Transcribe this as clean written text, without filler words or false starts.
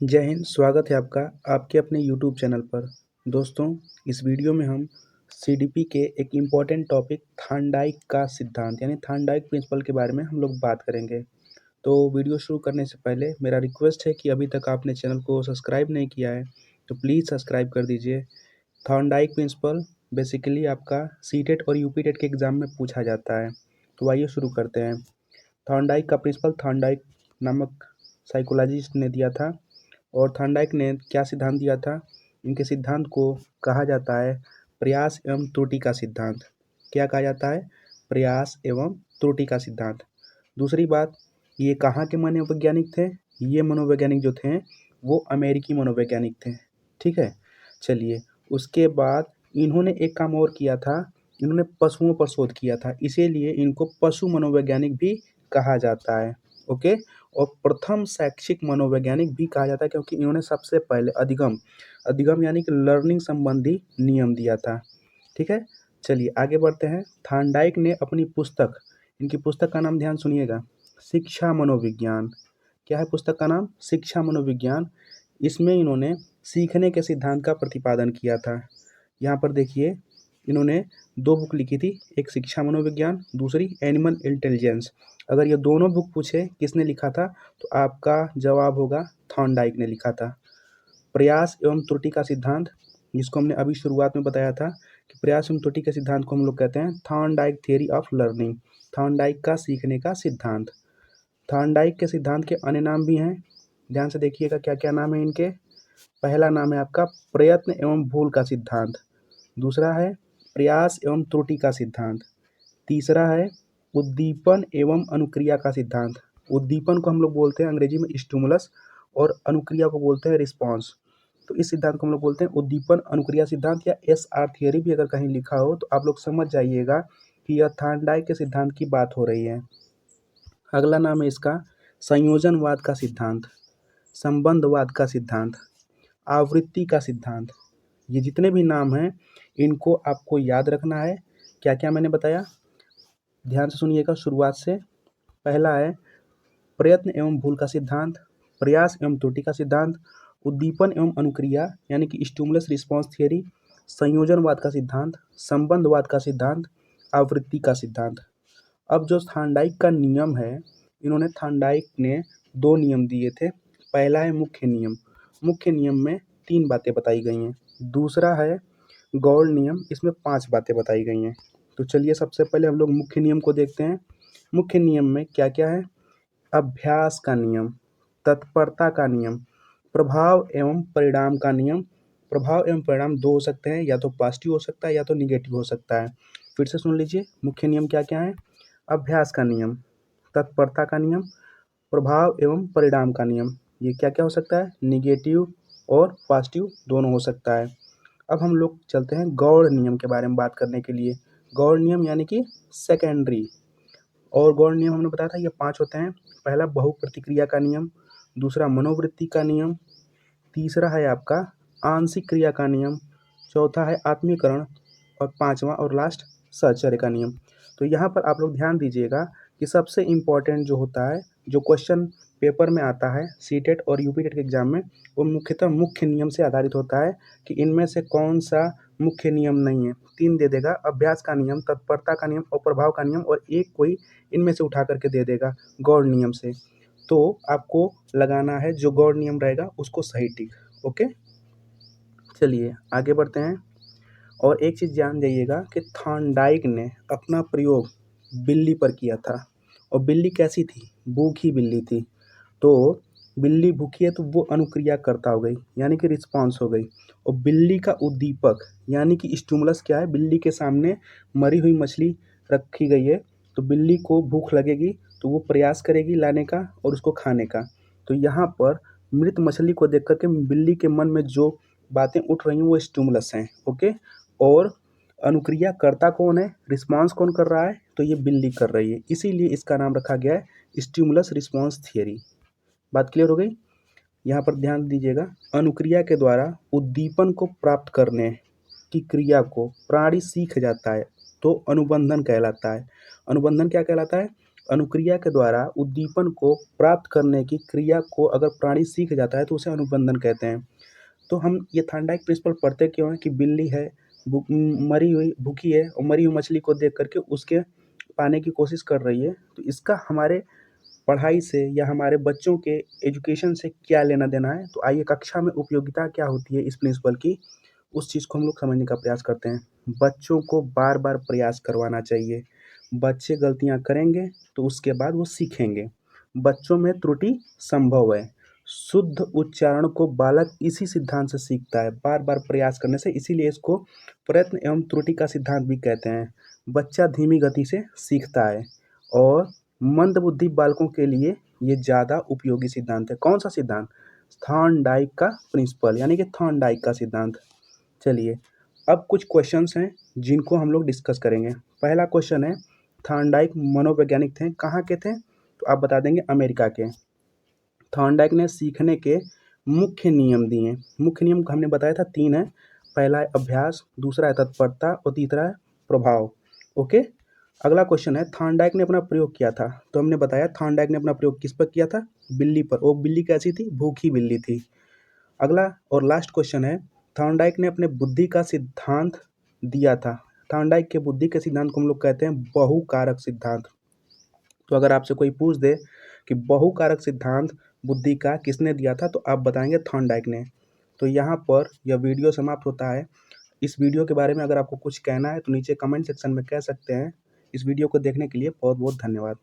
जय हिंद, स्वागत है आपका आपके अपने यूट्यूब चैनल पर। दोस्तों, इस वीडियो में हम सीडीपी के एक इम्पॉर्टेंट टॉपिक थार्नडाइक का सिद्धांत यानी थार्नडाइक प्रिंसिपल के बारे में हम लोग बात करेंगे। तो वीडियो शुरू करने से पहले मेरा रिक्वेस्ट है कि अभी तक आपने चैनल को सब्सक्राइब नहीं किया है तो प्लीज़ सब्सक्राइब कर दीजिए। थार्नडाइक प्रिंसिपल बेसिकली आपका सीटेट और यूपीटेट के एग्ज़ाम में पूछा जाता है। तो आइए शुरू करते हैं। थार्नडाइक का प्रिंसिपल थार्नडाइक नामक साइकोलॉजिस्ट ने दिया था। और थार्नडाइक ने क्या सिद्धांत दिया था? इनके सिद्धांत को कहा जाता है प्रयास एवं त्रुटि का सिद्धांत। क्या कहा जाता है? प्रयास एवं त्रुटि का सिद्धांत। दूसरी बात, ये कहाँ के मनोवैज्ञानिक थे? ये मनोवैज्ञानिक जो थे वो अमेरिकी मनोवैज्ञानिक थे। ठीक है, चलिए। उसके बाद इन्होंने एक काम और किया था, इन्होंने पशुओं पर शोध किया था, इसीलिए इनको पशु मनोवैज्ञानिक भी कहा जाता है। ओके। और प्रथम शैक्षिक मनोवैज्ञानिक भी कहा जाता है क्योंकि इन्होंने सबसे पहले अधिगम अधिगम यानी कि लर्निंग संबंधी नियम दिया था। ठीक है, चलिए आगे बढ़ते हैं। थार्नडाइक ने अपनी पुस्तक, इनकी पुस्तक का नाम ध्यान सुनिएगा, शिक्षा मनोविज्ञान। क्या है पुस्तक का नाम? शिक्षा मनोविज्ञान। इसमें इन्होंने सीखने के सिद्धांत का प्रतिपादन किया था। यहाँ पर देखिए, इन्होंने दो बुक लिखी थी, एक शिक्षा मनोविज्ञान, दूसरी एनिमल इंटेलिजेंस। अगर ये दोनों बुक पूछे किसने लिखा था तो आपका जवाब होगा थॉर्नडाइक ने लिखा था। प्रयास एवं त्रुटि का सिद्धांत, जिसको हमने अभी शुरुआत में बताया था कि प्रयास एवं त्रुटि के सिद्धांत को हम लोग कहते हैं Thorndike theory of learning, Thorndike का सीखने का सिद्धांत। थॉर्नडाइक के सिद्धांत के अन्य नाम भी हैं, ध्यान से देखिएगा क्या क्या नाम है इनके। पहला नाम है आपका प्रयत्न एवं भूल का सिद्धांत, दूसरा है प्रयास एवं त्रुटि का सिद्धांत, तीसरा है उद्दीपन एवं अनुक्रिया का सिद्धांत। उद्दीपन को हम लोग बोलते हैं अंग्रेजी में स्टिमुलस और अनुक्रिया को बोलते हैं रिस्पॉन्स। तो इस सिद्धांत को हम लोग बोलते हैं उद्दीपन अनुक्रिया सिद्धांत या SR थियरी भी अगर कहीं लिखा हो तो आप लोग समझ जाइएगा कि यह थार्नडाइक के सिद्धांत की बात हो रही है। अगला नाम है इसका संयोजनवाद का सिद्धांत, संबंधवाद का सिद्धांत, आवृत्ति का सिद्धांत। ये जितने भी नाम हैं इनको आपको याद रखना है। क्या क्या मैंने बताया, ध्यान से सुनिएगा शुरुआत से। पहला है प्रयत्न एवं भूल का सिद्धांत, प्रयास एवं त्रुटि का सिद्धांत, उद्दीपन एवं अनुक्रिया यानी कि स्टिमुलस रिस्पॉन्स थियरी, संयोजनवाद का सिद्धांत, संबंधवाद का सिद्धांत, आवृत्ति का सिद्धांत। अब जो थार्नडाइक का नियम है, इन्होंने थार्नडाइक ने दो नियम दिए थे। पहला है मुख्य नियम, मुख्य नियम में 3 बातें बताई गई हैं। दूसरा है गौड़ नियम, इसमें 5 बातें बताई गई हैं। तो चलिए सबसे पहले हम लोग मुख्य नियम को देखते हैं। मुख्य नियम में क्या क्या है? अभ्यास का नियम, तत्परता का नियम, प्रभाव एवं परिणाम का नियम। प्रभाव एवं परिणाम दो हो सकते हैं, या तो पॉजिटिव हो सकता है या तो निगेटिव हो सकता है। फिर से सुन लीजिए, मुख्य नियम क्या क्या है? अभ्यास का नियम, तत्परता का नियम, प्रभाव एवं परिणाम का नियम। ये क्या क्या हो सकता है? निगेटिव और पॉजिटिव दोनों हो सकता है। अब हम लोग चलते हैं गौड़ नियम के बारे में बात करने के लिए। गौड़ नियम यानी कि सेकेंडरी। और गौड़ नियम हमने बताया था ये 5 होते हैं। पहला बहुप्रतिक्रिया का नियम, दूसरा मनोवृत्ति का नियम, तीसरा है आपका आंशिक क्रिया का नियम, चौथा है आत्मीकरण और पांचवा और लास्ट साहचर्य का नियम। तो यहाँ पर आप लोग ध्यान दीजिएगा कि सबसे इम्पोर्टेंट जो होता है, जो क्वेश्चन पेपर में आता है सीटेट और यूपीटेट के एग्जाम में, वो मुख्यतः मुख्य नियम से आधारित होता है कि इनमें से कौन सा मुख्य नियम नहीं है। 3 दे देगा, अभ्यास का नियम, तत्परता का नियम और प्रभाव का नियम, और एक कोई इनमें से उठा करके दे देगा गौड़ नियम से। तो आपको लगाना है जो गौड़ नियम रहेगा उसको सही टिक। ओके, चलिए आगे बढ़ते हैं। और एक चीज़ जान जाइएगा कि थॉर्नडाइक ने अपना प्रयोग बिल्ली पर किया था। और बिल्ली कैसी थी? भूखी बिल्ली थी। तो बिल्ली भूखी है तो वो अनुक्रियाकर्ता हो गई यानी कि रिस्पॉन्स हो गई। और बिल्ली का उद्दीपक यानी कि स्टिमुलस क्या है? बिल्ली के सामने मरी हुई मछली रखी गई है, तो बिल्ली को भूख लगेगी तो वो प्रयास करेगी लाने का और उसको खाने का। तो यहाँ पर मृत मछली को देख कर के बिल्ली के मन में जो बातें उठ रही हैं वो स्टिमुलस हैं। ओके, और अनुक्रियाकर्ता कौन है? रिस्पॉन्स कौन कर रहा है? तो ये बिल्ली कर रही है, इसीलिए इसका नाम रखा गया है स्टिमुलस रिस्पॉन्स थियरी। बात क्लियर हो गई? यहाँ पर ध्यान दीजिएगा, अनुक्रिया के द्वारा उद्दीपन को प्राप्त करने की क्रिया को प्राणी सीख जाता है तो अनुबंधन कहलाता है। अनुबंधन क्या कहलाता है? अनुक्रिया के द्वारा उद्दीपन को प्राप्त करने की क्रिया को अगर प्राणी सीख जाता है तो उसे अनुबंधन कहते हैं। तो हम ये थार्नडाइक प्रिंसिपल पढ़ते क्यों हैं कि बिल्ली है, मरी हुई भूखी है और मरी हुई मछली को देख करके उसके पाने की कोशिश कर रही है। तो इसका हमारे पढ़ाई से या हमारे बच्चों के एजुकेशन से क्या लेना देना है। तो आइए कक्षा में उपयोगिता क्या होती है इस प्रिंसिपल की, उस चीज़ को हम लोग समझने का प्रयास करते हैं। बच्चों को बार बार प्रयास करवाना चाहिए। बच्चे गलतियाँ करेंगे तो उसके बाद वो सीखेंगे। बच्चों में त्रुटि संभव है। शुद्ध उच्चारण को बालक इसी सिद्धांत से सीखता है, बार बार प्रयास करने से। इसीलिए इसको प्रयत्न एवं त्रुटि का सिद्धांत भी कहते हैं। बच्चा धीमी गति से सीखता है और मंदबुद्धि बालकों के लिए ये ज़्यादा उपयोगी सिद्धांत है। कौन सा सिद्धांत? थॉर्नडाइक का प्रिंसिपल यानी कि थॉर्नडाइक का सिद्धांत। चलिए अब कुछ क्वेश्चंस हैं जिनको हम लोग डिस्कस करेंगे। पहला क्वेश्चन है, थॉर्नडाइक मनोवैज्ञानिक थे, कहाँ के थे? तो आप बता देंगे अमेरिका के। थॉर्नडाइक ने सीखने के मुख्य नियम दिए। मुख्य नियम हमने बताया था 3 है। पहला है अभ्यास, दूसरा है तत्परता और तीसरा है प्रभाव। ओके, अगला क्वेश्चन है, थॉर्नडाइक ने अपना प्रयोग किया था। तो हमने बताया थॉर्नडाइक ने अपना प्रयोग किस पर किया था? बिल्ली पर। वो बिल्ली कैसी थी? भूखी बिल्ली थी। अगला और लास्ट क्वेश्चन है, थॉर्नडाइक ने अपने बुद्धि का सिद्धांत दिया था। थॉर्नडाइक के बुद्धि के सिद्धांत को हम लोग कहते हैं बहुकारक सिद्धांत। तो अगर आपसे कोई पूछ दे कि बहुकारक सिद्धांत बुद्धि का किसने दिया था, तो आप बताएंगे थॉर्नडाइक ने। तो यहाँ पर यह वीडियो समाप्त होता है। इस वीडियो के बारे में अगर आपको कुछ कहना है तो नीचे कमेंट सेक्शन में कह सकते हैं। इस वीडियो को देखने के लिए बहुत बहुत धन्यवाद।